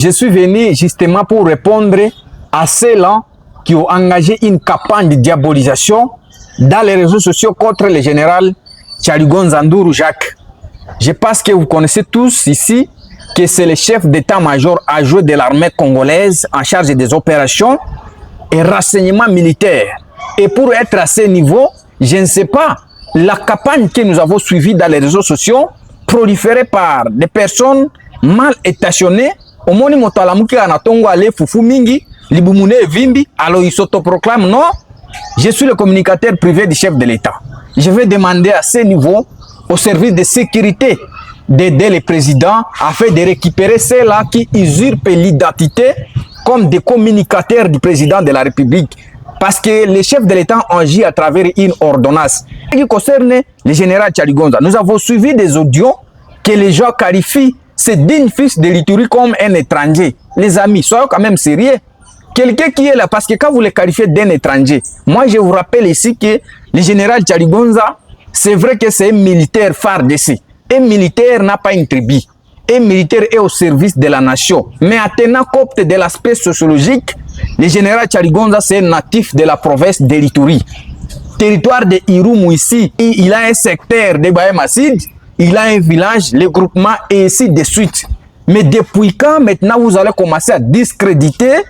Je suis venu justement pour répondre à ceux-là qui ont engagé une campagne de diabolisation dans les réseaux sociaux contre le général Tchaligonza Nduru Jacques. Je pense que vous connaissez tous ici que c'est le chef d'état-major adjoint de l'armée congolaise en charge des opérations et renseignements militaires. Et pour être à ce niveau, je ne sais pas, la campagne que nous avons suivie dans les réseaux sociaux, proliférée par des personnes mal intentionnées, au moni motalamuki anatongo ale fufu mingi, libumune vimbi, alors il s'autoproclame non, je suis le communicateur privé du chef de l'État. Je vais demander à ce niveau au service de sécurité d'aider le président afin de récupérer ceux-là qui usurpent l'identité comme des communicateurs du président de la République. Parce que le chef de l'État agit à travers une ordonnance. Ce qui concerne le général Tchaligonza, nous avons suivi des audios que les gens qualifient ce digne fils de l'Ituri comme un étranger. Les amis, soyons quand même sérieux. Quelqu'un qui est là, parce que quand vous le qualifiez d'un étranger, moi je vous rappelle ici que le général Tchaligonza, c'est vrai que c'est un militaire phare d'ici. Un militaire n'a pas une tribu. Un militaire est au service de la nation. Mais en tenant compte de l'aspect sociologique, le général Tchaligonza, c'est un natif de la province de l'Ituri. Territoire de Irumu ici, il a un secteur de Baye-Massid, il a un village, le groupement et ainsi de suite. Mais depuis quand maintenant vous allez commencer à discréditer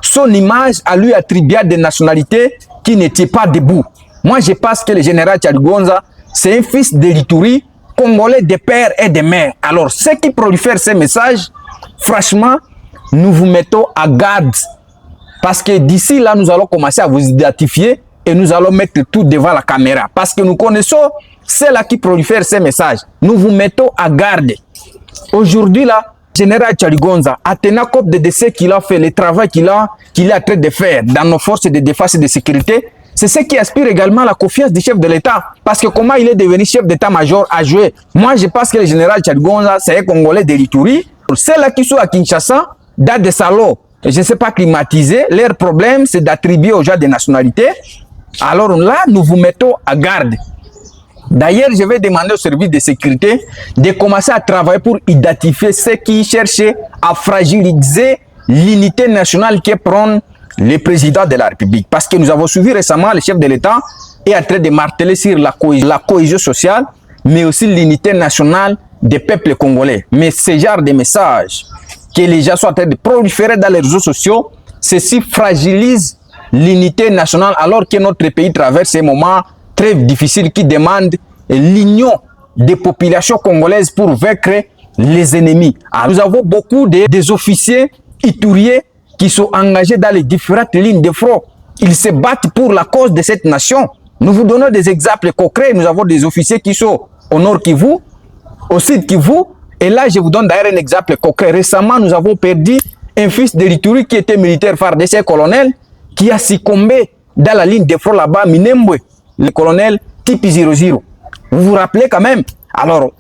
son image à lui attribuer des nationalités qui n'étaient pas debout? Moi je pense que le général Tchaligonza, c'est un fils de l'Ituri, congolais de père et de mère. Alors ceux qui prolifèrent ces messages, franchement, nous vous mettons à garde. Parce que d'ici là, nous allons commencer à vous identifier et nous allons mettre tout devant la caméra. Parce que nous connaissons ceux-là qui prolifèrent ces messages. Nous vous mettons à garde. Aujourd'hui là, général Tchaligonza, en tenant compte de ce qu'il a fait, le travail qu'il est en train de faire dans nos forces de défense et de sécurité, c'est ce qui aspire également à la confiance du chef de l'État. Parce que comment il est devenu chef d'état-major à jouer? Moi, je pense que le général Tchaligonza, c'est un Congolais de l'Ituri. Ceux-là qui sont à Kinshasa, dans des salons, je ne sais pas climatisés, leur problème, c'est d'attribuer aux gens des nationalités. Alors là, nous vous mettons à garde. D'ailleurs, je vais demander au service de sécurité de commencer à travailler pour identifier ceux qui cherchent à fragiliser l'unité nationale qui prend le président de la République. Parce que nous avons suivi récemment le chef de l'État est en train de marteler sur la cohésion sociale, mais aussi l'unité nationale des peuples congolais. Mais ce genre de messages que les gens sont en train de proliférer dans les réseaux sociaux, ceci fragilise l'unité nationale alors que notre pays traverse un moment très difficile qui demande l'union des populations congolaises pour vaincre les ennemis. Alors, nous avons beaucoup des officiers ituriens qui sont engagés dans les différentes lignes de front. Ils se battent pour la cause de cette nation. Nous vous donnons des exemples concrets. Nous avons des officiers qui sont au nord Kivu, au sud Kivu. Et là, je vous donne d'ailleurs un exemple concret. Récemment, nous avons perdu un fils de l'Ituri qui était militaire phare de ce colonel qui a succombé dans la ligne de front là-bas, Minembwe, le colonel Tipi 00. Vous vous rappelez quand même? Alors,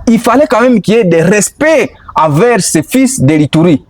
il fallait quand même qu'il y ait des respects envers ce fils de l'Ituri.